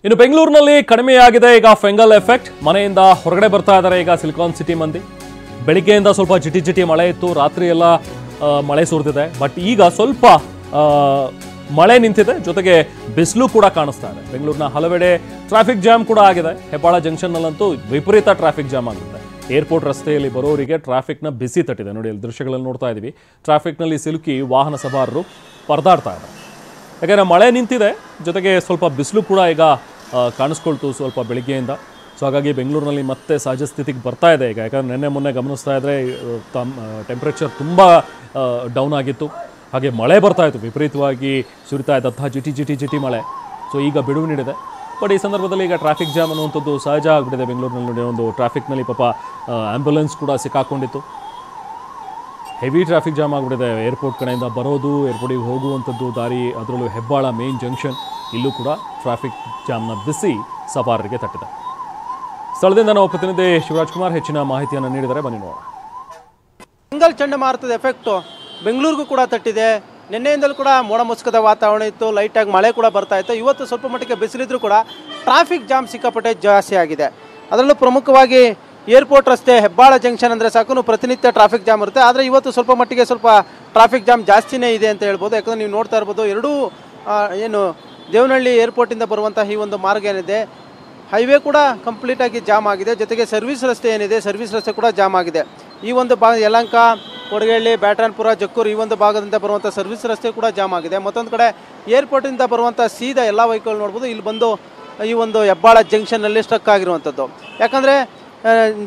ಇನ್ನು ಬೆಂಗಳೂರಿನಲ್ಲಿ ಕಡಿಮೆಯಾಗಿದೆ ಈಗ ಫೆಂಗಲ್ ಎಫೆಕ್ಟ್. ಮನೆಯಿಂದ ಹೊರಗಡೆ ಬರ್ತಾ ಇದ್ದಾರೆ ಈಗ ಸಿಲಿಕಾನ್ ಸಿಟಿ ಮಂದಿ. ಬೆಳಿಗ್ಗೆಯಿಂದ ಸ್ವಲ್ಪ ಜಿಟಿ ಜಿಟಿ ಮಳೆ ಇತ್ತು, ರಾತ್ರಿ ಎಲ್ಲ ಮಳೆ ಸುರಿದಿದೆ. ಬಟ್ ಈಗ ಸ್ವಲ್ಪ ಮಳೆ ನಿಂತಿದೆ, ಜೊತೆಗೆ ಬಿಸಿಲು ಕೂಡ ಕಾಣಿಸ್ತಾ ಇದೆ. ಬೆಂಗಳೂರಿನ ಹಲವೆಡೆ ಟ್ರಾಫಿಕ್ ಜಾಮ್ ಕೂಡ ಆಗಿದೆ. ಹೆಬ್ಬಾಳ ಜಂಕ್ಷನ್ನಲ್ಲಂತೂ ವಿಪರೀತ ಟ್ರಾಫಿಕ್ ಜಾಮ್ ಆಗುತ್ತೆ. ಏರ್ಪೋರ್ಟ್ ರಸ್ತೆಯಲ್ಲಿ ಬರೋರಿಗೆ ಟ್ರಾಫಿಕ್ನ ಬಿಸಿ ತಟ್ಟಿದೆ. ನೋಡಿ, ಅಲ್ಲಿ ದೃಶ್ಯಗಳಲ್ಲಿ ನೋಡ್ತಾ ಇದ್ದೀವಿ. ಟ್ರಾಫಿಕ್ನಲ್ಲಿ ಸಿಲುಕಿ ವಾಹನ ಸವಾರರು ಪರದಾಡ್ತಾ ಇದ್ದಾರೆ. ಯಾಕೆಂದರೆ ಮಳೆ ನಿಂತಿದೆ, ಜೊತೆಗೆ ಸ್ವಲ್ಪ ಬಿಸಿಲು ಕೂಡ ಈಗ ಕಾಣಿಸ್ಕೊಳ್ತು ಸ್ವಲ್ಪ ಬೆಳಿಗ್ಗೆಯಿಂದ. ಸೊ ಹಾಗಾಗಿ ಬೆಂಗಳೂರಿನಲ್ಲಿ ಮತ್ತೆ ಸಹಜ ಸ್ಥಿತಿಗೆ ಬರ್ತಾ ಇದೆ ಈಗ. ಯಾಕಂದರೆ ನಿನ್ನೆ ಮೊನ್ನೆ ಗಮನಿಸ್ತಾ ಇದ್ದರೆ ಟೆಂಪ್ರೇಚರ್ ತುಂಬ ಡೌನ್ ಆಗಿತ್ತು. ಹಾಗೆ ಮಳೆ ಬರ್ತಾ ಇತ್ತು, ವಿಪರೀತವಾಗಿ ಸುರಿತಾ ಇದ್ದಂತಹ ಜಿಟಿ ಮಳೆ. ಸೊ ಈಗ ಬಿಡುವು ನೀಡಿದೆ. ಬಟ್ ಈ ಸಂದರ್ಭದಲ್ಲಿ ಈಗ ಟ್ರಾಫಿಕ್ ಜಾಮ್ ಅನ್ನುವಂಥದ್ದು ಸಹಜ ಆಗಿಬಿಟ್ಟಿದೆ ಬೆಂಗಳೂರಿನಲ್ಲಿ. ಒಂದು ಟ್ರಾಫಿಕ್ನಲ್ಲಿ ಪಾಪ ಆ್ಯಂಬುಲೆನ್ಸ್ ಕೂಡ ಸಿಕ್ಕಾಕೊಂಡಿತ್ತು. ಹೆವಿ ಟ್ರಾಫಿಕ್ ಜಾಮ್ ಆಗಿಬಿಟ್ಟಿದೆ. ಏರ್ಪೋರ್ಟ್ ಕಡೆಯಿಂದ ಬರೋದು, ಏರ್ಪೋರ್ಟಿಗೆ ಹೋಗುವಂಥದ್ದು ದಾರಿ, ಅದರಲ್ಲೂ ಹೆಬ್ಬಾಳ ಮೇನ್ ಜಂಕ್ಷನ್, ಇಲ್ಲೂ ಕೂಡ ಟ್ರಾಫಿಕ್ ಜಾಮ್ನ ಬಿಸಿ ಸವಾರರಿಗೆ ತಟ್ಟಿದೆ. ಸ್ಥಳದಿಂದ ನಾವು ಪ್ರತಿನಿಧಿ ಶಿವರಾಜ್ ಕುಮಾರ್ ಹೆಚ್ಚಿನ ಮಾಹಿತಿಯನ್ನು ನೀಡಿದರೆ, ಬನ್ನಿ ನೋಡೋಣ. ಫೆಂಗಲ್ ಚಂಡಮಾರುತದ ಎಫೆಕ್ಟು ಬೆಂಗಳೂರಿಗೂ ಕೂಡ ತಟ್ಟಿದೆ. ನಿನ್ನೆಯಿಂದಲೂ ಕೂಡ ಮೋಡ ಮುಸುಕದ ವಾತಾವರಣ ಇತ್ತು, ಲೈಟಾಗಿ ಮಳೆ ಕೂಡ ಬರ್ತಾ ಇತ್ತು. ಇವತ್ತು ಸ್ವಲ್ಪ ಮಟ್ಟಿಗೆ ಬಿಸಿಲಿದ್ರೂ ಕೂಡ ಟ್ರಾಫಿಕ್ ಜಾಮ್ ಸಿಕ್ಕಾಪಟ್ಟೆ ಜಾಸ್ತಿ ಆಗಿದೆ. ಅದರಲ್ಲೂ ಪ್ರಮುಖವಾಗಿ ಏರ್ಪೋರ್ಟ್ ರಸ್ತೆ ಹೆಬ್ಬಾಳ ಜಂಕ್ಷನ್ ಅಂದರೆ ಸಾಕು ಪ್ರತಿನಿತ್ಯ ಟ್ರಾಫಿಕ್ ಜಾಮ್ ಇರುತ್ತೆ. ಆದರೆ ಇವತ್ತು ಸ್ವಲ್ಪ ಮಟ್ಟಿಗೆ ಟ್ರಾಫಿಕ್ ಜಾಮ್ ಜಾಸ್ತಿನೇ ಇದೆ ಅಂತ ಹೇಳ್ಬೋದು. ಯಾಕಂದರೆ ನೀವು ನೋಡ್ತಾ ಇರ್ಬೋದು, ಎರಡೂ ಏನು ದೇವನಹಳ್ಳಿ ಏರ್ಪೋರ್ಟಿಂದ ಬರುವಂಥ ಈ ಒಂದು ಮಾರ್ಗ ಏನಿದೆ, ಹೈವೇ ಕೂಡ ಕಂಪ್ಲೀಟಾಗಿ ಜಾಮ್ ಆಗಿದೆ. ಜೊತೆಗೆ ಸರ್ವಿಸ್ ರಸ್ತೆ ಏನಿದೆ, ಸರ್ವಿಸ್ ರಸ್ತೆ ಕೂಡ ಜಾಮ್ ಆಗಿದೆ. ಈ ಒಂದು ಭಾಗ ಯಲಹಂಕ, ಕೊಡಗೇಹಳ್ಳಿ, ಬ್ಯಾಟರಾಯನಪುರ, ಜಕ್ಕೂರು ಈ ಒಂದು ಭಾಗದಿಂದ ಬರುವಂಥ ಸರ್ವಿಸ್ ರಸ್ತೆ ಕೂಡ ಜಾಮ್ ಆಗಿದೆ. ಮತ್ತೊಂದು ಕಡೆ ಏರ್ಪೋರ್ಟಿಂದ ಬರುವಂಥ ಸೀದಾ ಎಲ್ಲ ವೆಹಿಕಲ್ ನೋಡ್ಬೋದು ಇಲ್ಲಿ ಬಂದು ಈ ಒಂದು ಹೆಬ್ಬಾಳ ಜಂಕ್ಷನ್ನಲ್ಲಿ ಸ್ಟ್ರಕ್ ಆಗಿರುವಂಥದ್ದು. ಯಾಕಂದರೆ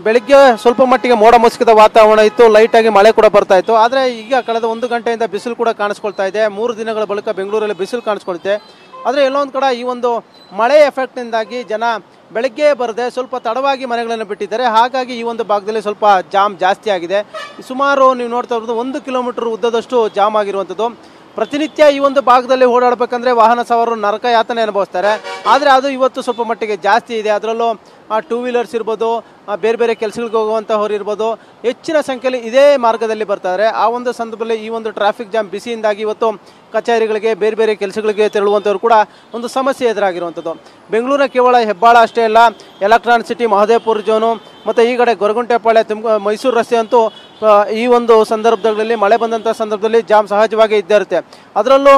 ಬೆಳಿಗ್ಗೆ ಸ್ವಲ್ಪ ಮಟ್ಟಿಗೆ ಮೋಡ ಮುಸುಕಿದ ವಾತಾವರಣ ಇತ್ತು, ಲೈಟಾಗಿ ಮಳೆ ಕೂಡ ಬರ್ತಾ ಇತ್ತು. ಆದರೆ ಈಗ ಕಳೆದ 1 ಗಂಟೆಯಿಂದ ಬಿಸಿಲು ಕೂಡ ಕಾಣಿಸ್ಕೊಳ್ತಾ ಇದೆ. 3 ದಿನಗಳ ಬಳಿಕ ಬೆಂಗಳೂರಲ್ಲಿ ಬಿಸಿಲು ಕಾಣಿಸ್ಕೊಳುತ್ತೆ. ಆದರೆ ಎಲ್ಲೊಂದು ಕಡೆ ಈ ಒಂದು ಮಳೆ ಎಫೆಕ್ಟ್ನಿಂದಾಗಿ ಜನ ಬೆಳಗ್ಗೆ ಬರದೆ ಸ್ವಲ್ಪ ತಡವಾಗಿ ಮನೆಗಳನ್ನು ಬಿಟ್ಟಿದ್ದಾರೆ. ಹಾಗಾಗಿ ಈ ಒಂದು ಭಾಗದಲ್ಲಿ ಸ್ವಲ್ಪ ಜಾಮ್ ಜಾಸ್ತಿ ಆಗಿದೆ. ಸುಮಾರು ನೀವು ನೋಡ್ತಾ ಇರ್ಬೋದು 1 ಕಿಲೋಮೀಟರ್ ಉದ್ದದಷ್ಟು ಜಾಮ್ ಆಗಿರುವಂಥದ್ದು. ಪ್ರತಿನಿತ್ಯ ಈ ಒಂದು ಭಾಗದಲ್ಲಿ ಓಡಾಡಬೇಕಂದ್ರೆ ವಾಹನ ಸವಾರರು ನರಕ ಯಾತನೆ ಅನುಭವಿಸ್ತಾರೆ. ಆದರೆ ಅದು ಇವತ್ತು ಸ್ವಲ್ಪ ಮಟ್ಟಿಗೆ ಜಾಸ್ತಿ ಇದೆ. ಅದರಲ್ಲೂ ಟೂ ವೀಲರ್ಸ್ ಇರ್ಬೋದು, ಬೇರೆ ಬೇರೆ ಕೆಲಸಗಳಿಗೆ ಹೋಗುವಂಥವ್ರು ಇರ್ಬೋದು, ಹೆಚ್ಚಿನ ಸಂಖ್ಯೆಯಲ್ಲಿ ಇದೇ ಮಾರ್ಗದಲ್ಲಿ ಬರ್ತಾರೆ. ಆ ಒಂದು ಸಂದರ್ಭದಲ್ಲಿ ಈ ಒಂದು ಟ್ರಾಫಿಕ್ ಜಾಮ್ ಬಿಸಿಯಿಂದಾಗಿ ಇವತ್ತು ಕಚೇರಿಗಳಿಗೆ, ಬೇರೆ ಬೇರೆ ಕೆಲಸಗಳಿಗೆ ತೆರಳುವಂಥವ್ರು ಕೂಡ ಒಂದು ಸಮಸ್ಯೆ ಎದುರಾಗಿರುವಂಥದ್ದು. ಬೆಂಗಳೂರಿನ ಕೇವಲ ಹೆಬ್ಬಾಳ ಅಷ್ಟೇ ಅಲ್ಲ, ಎಲೆಕ್ಟ್ರಾನಿಕ್ ಸಿಟಿ, ಮಹದೇವಪುರ ಜೋನು ಮತ್ತು ಈ ಕಡೆ ಗೊರಗುಂಟೆಪಾಳ್ಯ, ಮೈಸೂರು ರಸ್ತೆ ಅಂತೂ ಈ ಒಂದು ಸಂದರ್ಭದಲ್ಲಿ ಮಳೆ ಬಂದಂಥ ಸಂದರ್ಭದಲ್ಲಿ ಜಾಮ್ ಸಹಜವಾಗಿ ಇದ್ದೇ ಇರುತ್ತೆ. ಅದರಲ್ಲೂ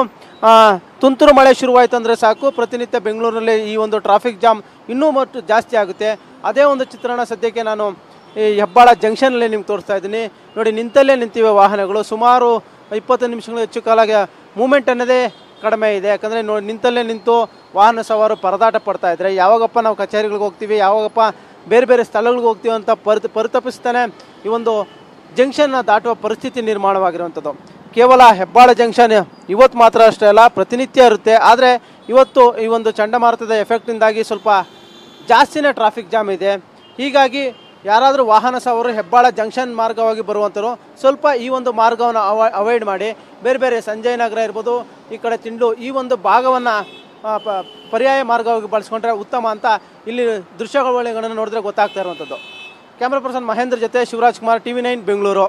ತುಂತುರು ಮಳೆ ಶುರುವಾಯಿತು ಅಂದರೆ ಸಾಕು, ಪ್ರತಿನಿತ್ಯ ಬೆಂಗಳೂರಿನಲ್ಲಿ ಈ ಒಂದು ಟ್ರಾಫಿಕ್ ಜಾಮ್ ಇನ್ನೂ ಜಾಸ್ತಿ ಆಗುತ್ತೆ. ಅದೇ ಒಂದು ಚಿತ್ರಣ ಸದ್ಯಕ್ಕೆ ನಾನು ಈ ಹೆಬ್ಬಾಳ ಜಂಕ್ಷನಲ್ಲಿ ನಿಮ್ಗೆ ತೋರಿಸ್ತಾ ಇದ್ದೀನಿ. ನೋಡಿ, ನಿಂತಲ್ಲೇ ನಿಂತಿವೆ ವಾಹನಗಳು. ಸುಮಾರು 20 ನಿಮಿಷಗಳು ಹೆಚ್ಚು ಕಾಲ ಮೂಮೆಂಟ್ ಅನ್ನೋದೇ ಕಡಿಮೆ ಇದೆ. ಯಾಕಂದರೆ ನಿಂತಲ್ಲೇ ನಿಂತು ವಾಹನ ಸವಾರರು ಪರದಾಟ ಪಡ್ತಾ ಇದ್ದಾರೆ. ಯಾವಾಗಪ್ಪ ನಾವು ಕಚೇರಿಗಳಿಗೆ ಹೋಗ್ತೀವಿ, ಯಾವಾಗಪ್ಪ ಬೇರೆ ಬೇರೆ ಸ್ಥಳಗಳಿಗೆ ಹೋಗ್ತೀವಿ ಅಂತ ಪರಿತಪಿಸ್ತಾನೆ ಈ ಒಂದು ಜಂಕ್ಷನ್ನ ದಾಟುವ ಪರಿಸ್ಥಿತಿ ನಿರ್ಮಾಣವಾಗಿರುವಂಥದ್ದು. ಕೇವಲ ಹೆಬ್ಬಾಳ ಜಂಕ್ಷನ್ ಇವತ್ತು ಮಾತ್ರ ಅಷ್ಟೇ ಅಲ್ಲ, ಪ್ರತಿನಿತ್ಯ ಇರುತ್ತೆ. ಆದರೆ ಇವತ್ತು ಈ ಒಂದು ಚಂಡಮಾರುತದ ಎಫೆಕ್ಟಿಂದಾಗಿ ಸ್ವಲ್ಪ ಜಾಸ್ತಿನೇ ಟ್ರಾಫಿಕ್ ಜಾಮ್ ಇದೆ. ಹೀಗಾಗಿ ಯಾರಾದರೂ ವಾಹನ ಸವಾರರು ಹೆಬ್ಬಾಳ ಜಂಕ್ಷನ್ ಮಾರ್ಗವಾಗಿ ಬರುವಂಥವ್ರು ಸ್ವಲ್ಪ ಈ ಒಂದು ಮಾರ್ಗವನ್ನು ಅವಾಯ್ಡ್ ಮಾಡಿ ಬೇರೆ ಬೇರೆ ಸಂಜಯ್ ನಗರ ಇರ್ಬೋದು, ಈ ಕಡೆ ತಿಂಡ್ಲು ಈ ಒಂದು ಭಾಗವನ್ನು ಪರ್ಯಾಯ ಮಾರ್ಗವಾಗಿ ಬಳಸ್ಕೊಂಡ್ರೆ ಉತ್ತಮ ಅಂತ ಇಲ್ಲಿ ದೃಶ್ಯಗಳನ್ನು ನೋಡಿದ್ರೆ ಗೊತ್ತಾಗ್ತಾ ಇರುವಂಥದ್ದು. ಕ್ಯಾಮ್ರಾ ಪರ್ಸನ್ ಮಹೇಂದ್ರ ಜೊತೆ ಶಿವರಾಜ್ ಕುಮಾರ್, TV9 ಬೆಂಗಳೂರು.